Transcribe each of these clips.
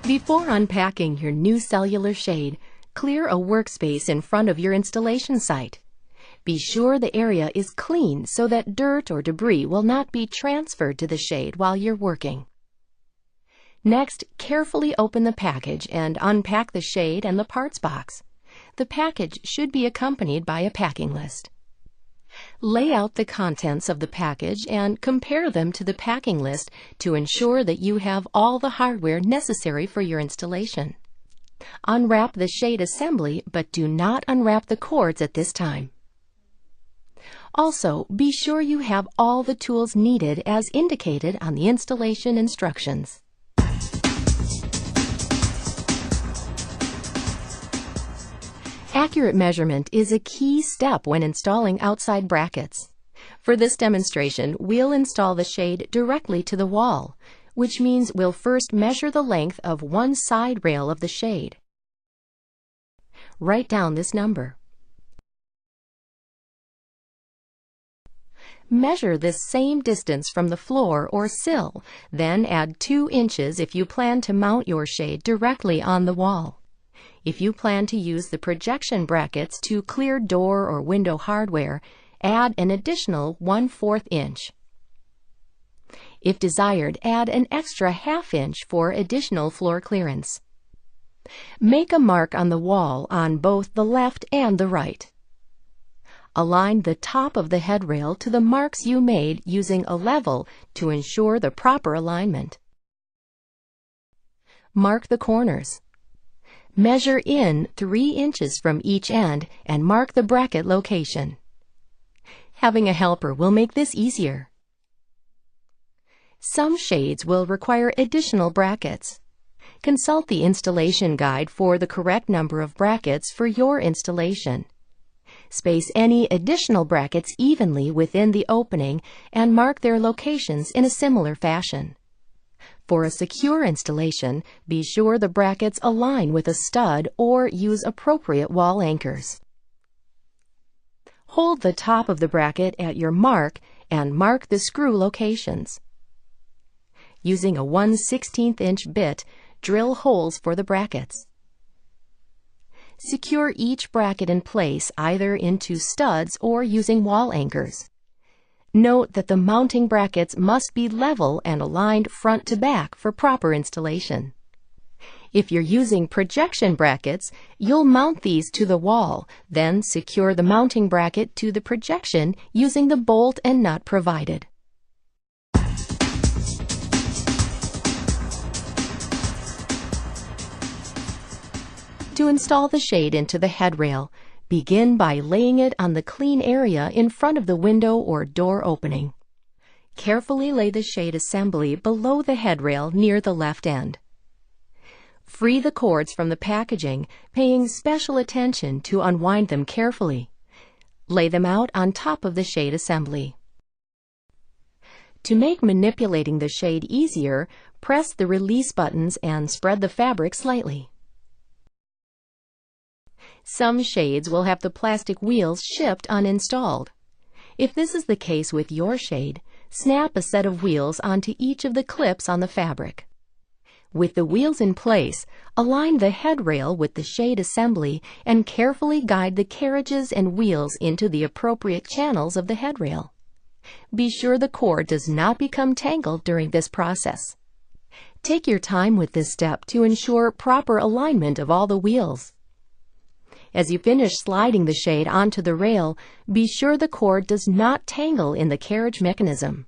Before unpacking your new cellular shade, clear a workspace in front of your installation site. Be sure the area is clean so that dirt or debris will not be transferred to the shade while you're working. Next, carefully open the package and unpack the shade and the parts box. The package should be accompanied by a packing list. Lay out the contents of the package and compare them to the packing list to ensure that you have all the hardware necessary for your installation. Unwrap the shade assembly, but do not unwrap the cords at this time. Also, be sure you have all the tools needed as indicated on the installation instructions. Accurate measurement is a key step when installing outside brackets. For this demonstration, we'll install the shade directly to the wall, which means we'll first measure the length of one side rail of the shade. Write down this number. Measure this same distance from the floor or sill, then add 2 inches if you plan to mount your shade directly on the wall. If you plan to use the projection brackets to clear door or window hardware, add an additional 1/4 inch. If desired, add an extra 1/2 inch for additional floor clearance. Make a mark on the wall on both the left and the right. Align the top of the headrail to the marks you made using a level to ensure the proper alignment. Mark the corners. Measure in 3 inches from each end and mark the bracket location. Having a helper will make this easier. Some shades will require additional brackets. Consult the installation guide for the correct number of brackets for your installation. Space any additional brackets evenly within the opening and mark their locations in a similar fashion. For a secure installation, be sure the brackets align with a stud or use appropriate wall anchors. Hold the top of the bracket at your mark and mark the screw locations. Using a 1/16 inch bit, drill holes for the brackets. Secure each bracket in place either into studs or using wall anchors. Note that the mounting brackets must be level and aligned front to back for proper installation. If you're using projection brackets, you'll mount these to the wall, then secure the mounting bracket to the projection using the bolt and nut provided. To install the shade into the headrail, begin by laying it on the clean area in front of the window or door opening. Carefully lay the shade assembly below the headrail near the left end. Free the cords from the packaging, paying special attention to unwind them carefully. Lay them out on top of the shade assembly. To make manipulating the shade easier, press the release buttons and spread the fabric slightly. Some shades will have the plastic wheels shipped uninstalled. If this is the case with your shade, snap a set of wheels onto each of the clips on the fabric. With the wheels in place, align the headrail with the shade assembly and carefully guide the carriages and wheels into the appropriate channels of the headrail. Be sure the cord does not become tangled during this process. Take your time with this step to ensure proper alignment of all the wheels. As you finish sliding the shade onto the rail, be sure the cord does not tangle in the carriage mechanism.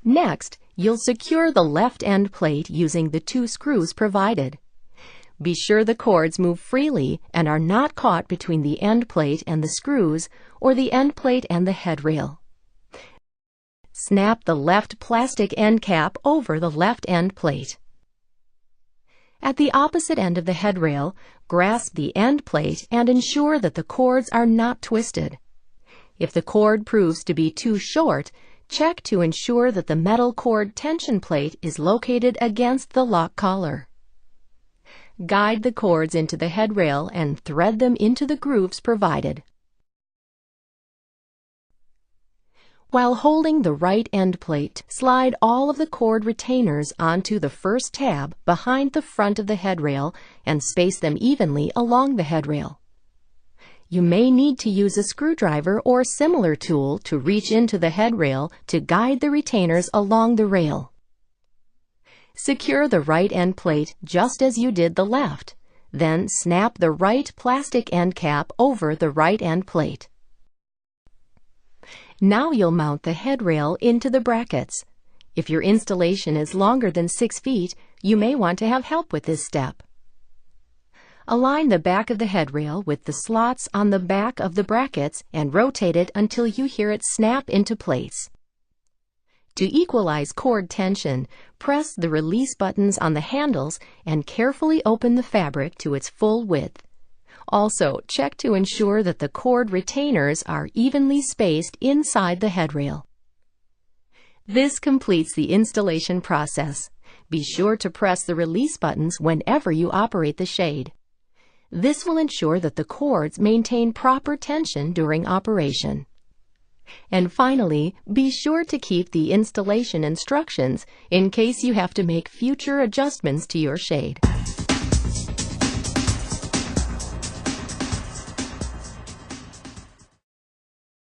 Next, you'll secure the left end plate using the 2 screws provided. Be sure the cords move freely and are not caught between the end plate and the screws or the end plate and the headrail. Snap the left plastic end cap over the left end plate. At the opposite end of the headrail, grasp the end plate and ensure that the cords are not twisted. If the cord proves to be too short, check to ensure that the metal cord tension plate is located against the lock collar. Guide the cords into the headrail and thread them into the grooves provided. While holding the right end plate, slide all of the cord retainers onto the first tab behind the front of the headrail and space them evenly along the headrail. You may need to use a screwdriver or similar tool to reach into the headrail to guide the retainers along the rail. Secure the right end plate just as you did the left. Then snap the right plastic end cap over the right end plate. Now you'll mount the headrail into the brackets. If your installation is longer than 6 feet, you may want to have help with this step. Align the back of the headrail with the slots on the back of the brackets and rotate it until you hear it snap into place. To equalize cord tension, press the release buttons on the handles and carefully open the fabric to its full width. Also, check to ensure that the cord retainers are evenly spaced inside the headrail. This completes the installation process. Be sure to press the release buttons whenever you operate the shade. This will ensure that the cords maintain proper tension during operation. And finally, be sure to keep the installation instructions in case you have to make future adjustments to your shade.